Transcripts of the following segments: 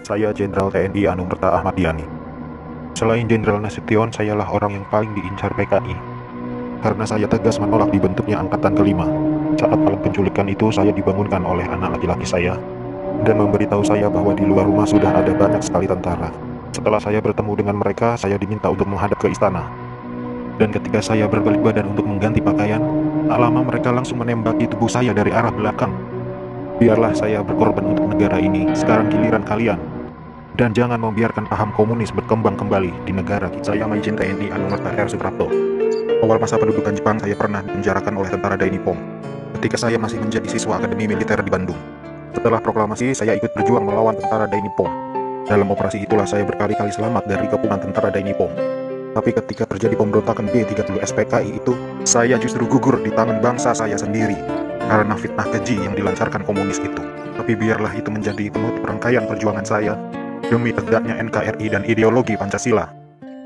Saya Jenderal TNI Anumerta Ahmad Yani. Selain Jenderal Nasution, sayalah orang yang paling diincar PKI. Karena saya tegas menolak dibentuknya Angkatan Kelima. Saat malam penculikan itu, saya dibangunkan oleh anak laki-laki saya dan memberitahu saya bahwa di luar rumah sudah ada banyak sekali tentara. Setelah saya bertemu dengan mereka, saya diminta untuk menghadap ke istana. Dan ketika saya berbalik badan untuk mengganti pakaian, tak lama mereka langsung menembaki tubuh saya dari arah belakang. Biarlah saya berkorban untuk negara ini, sekarang giliran kalian. Dan jangan membiarkan paham komunis berkembang kembali di negara kita. Saya Maijen TNI Anumerta R. Suprapto. Awal masa pendudukan Jepang, saya pernah dipenjarakan oleh tentara Dai Nippon ketika saya masih menjadi siswa Akademi Militer di Bandung. Setelah proklamasi, saya ikut berjuang melawan tentara Dai Nippon. Dalam operasi itulah saya berkali-kali selamat dari kepungan tentara Dai Nippon. Tapi ketika terjadi pemberontakan B30 SPKI itu, saya justru gugur di tangan bangsa saya sendiri karena fitnah keji yang dilancarkan komunis itu. Tapi biarlah itu menjadi penutup rangkaian perjuangan saya demi tegaknya NKRI dan ideologi Pancasila.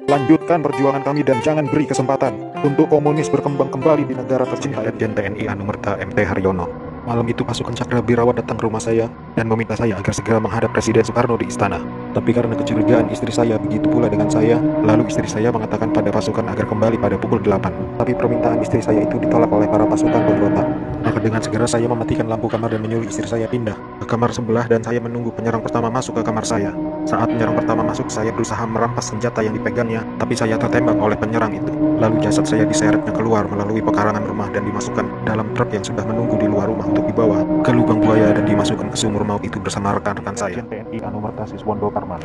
Lanjutkan perjuangan kami dan jangan beri kesempatan untuk komunis berkembang kembali di negara tercinta. Irjen TNI Anumerta MT Haryono. Malam itu pasukan Cakrabirawat datang ke rumah saya dan meminta saya agar segera menghadap Presiden Soekarno di istana. Tapi karena kecurigaan istri saya begitu pula dengan saya, lalu istri saya mengatakan pada pasukan agar kembali pada pukul 8. Tapi permintaan istri saya itu ditolak oleh para pasukan pemberontak. Maka dengan segera saya mematikan lampu kamar dan menyuruh istri saya pindah ke kamar sebelah dan saya menunggu penyerang pertama masuk ke kamar saya. Saat penyerang pertama masuk, saya berusaha merampas senjata yang dipegangnya, tapi saya tertembak oleh penyerang itu. Lalu jasad saya diseretnya keluar melalui pekarangan rumah dan dimasukkan dalam truk yang sudah menunggu di luar rumah untuk dibawa ke lubang buaya dan dimasukkan ke sumur maut itu bersama rekan-rekan saya. TNI Anumerta Siswondo Karman.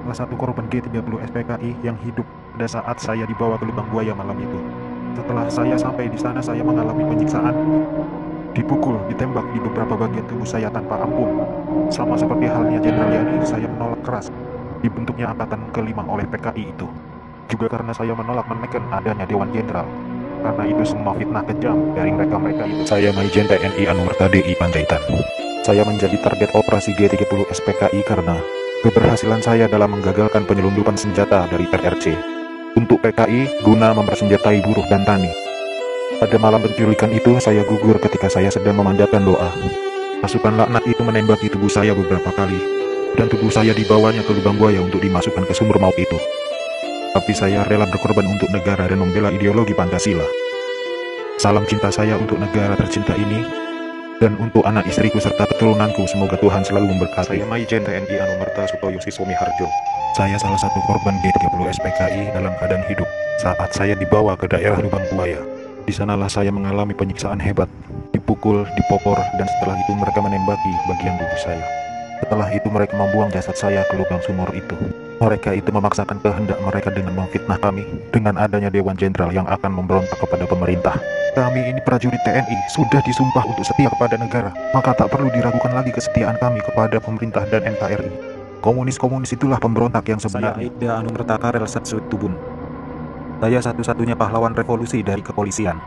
Salah satu korban G30 SPKI yang hidup pada saat saya dibawa ke lubang buaya malam itu. Setelah saya sampai di sana, saya mengalami penyiksaan. Dipukul, ditembak di beberapa bagian tubuh saya tanpa ampun. Sama seperti halnya Jenderal Yani, saya menolak keras dibentuknya Angkatan Kelima oleh PKI itu. Juga karena saya menolak menekan adanya Dewan Jenderal. Karena itu semua fitnah kejam dari mereka-mereka itu. Saya Maijen TNI Anumerta DI Panjaitan. Saya menjadi target operasi G30 SPKI karena keberhasilan saya dalam menggagalkan penyelundupan senjata dari RRC untuk PKI guna mempersenjatai buruh dan tani. Pada malam penculikan itu, saya gugur ketika saya sedang memanjatkan doa. Pasukan laknat itu menembaki tubuh saya beberapa kali, dan tubuh saya dibawanya ke lubang buaya untuk dimasukkan ke sumur maut itu. Tapi saya rela berkorban untuk negara dan membela ideologi Pancasila. Salam cinta saya untuk negara tercinta ini, dan untuk anak istriku serta keturunanku, semoga Tuhan selalu memberkati. Saya Maijen TNI Anumerta Sutoyo Siswomi Harjo. Saya salah satu korban G30 SPKI dalam keadaan hidup saat saya dibawa ke daerah lubang buaya. Di sanalah saya mengalami penyiksaan hebat, dipukul, dipopor, dan setelah itu mereka menembaki bagian tubuh saya. Setelah itu mereka membuang jasad saya ke lubang sumur itu. Mereka itu memaksakan kehendak mereka dengan memfitnah kami dengan adanya Dewan Jenderal yang akan memberontak kepada pemerintah. Kami ini prajurit TNI sudah disumpah untuk setia kepada negara, maka tak perlu diragukan lagi kesetiaan kami kepada pemerintah dan NKRI. Komunis-komunis itulah pemberontak yang sebenarnya. Saya Aibda Anumerta Karel Satsut Tubun. Saya satu-satunya pahlawan revolusi dari kepolisian.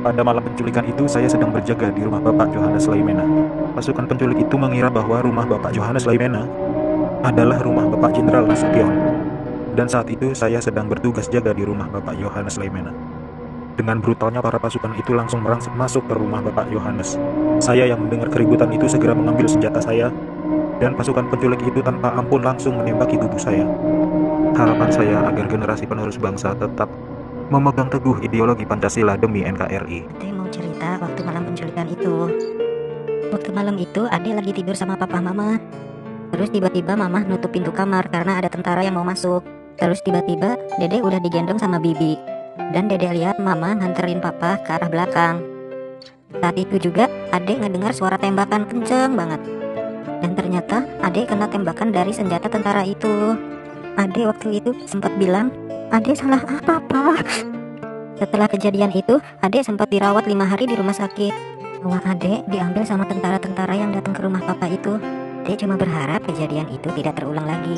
Pada malam penculikan itu, saya sedang berjaga di rumah Bapak Johannes Laimena. Pasukan penculik itu mengira bahwa rumah Bapak Johannes Laimena adalah rumah Bapak Jenderal Nasution. Dan saat itu, saya sedang bertugas jaga di rumah Bapak Johannes Laimena. Dengan brutalnya, para pasukan itu langsung merangsek masuk ke rumah Bapak Johannes. Saya yang mendengar keributan itu segera mengambil senjata saya, dan pasukan penculik itu tanpa ampun langsung menembaki tubuh saya. Harapan saya agar generasi penerus bangsa tetap memegang teguh ideologi Pancasila demi NKRI. Saya mau cerita waktu malam penculikan itu. Waktu malam itu, Ade lagi tidur sama papa mama. Terus tiba-tiba mama nutup pintu kamar karena ada tentara yang mau masuk. Terus tiba-tiba Dede udah digendong sama Bibi. Dan Dede lihat mama nganterin papa ke arah belakang. Saat itu juga Ade ngedengar suara tembakan kenceng banget. Dan ternyata Ade kena tembakan dari senjata tentara itu. Ade waktu itu sempat bilang, Ade salah apa, Pak? Setelah kejadian itu, Ade sempat dirawat 5 hari di rumah sakit. Bahwa Ade diambil sama tentara-tentara yang datang ke rumah papa itu. Ade cuma berharap kejadian itu tidak terulang lagi.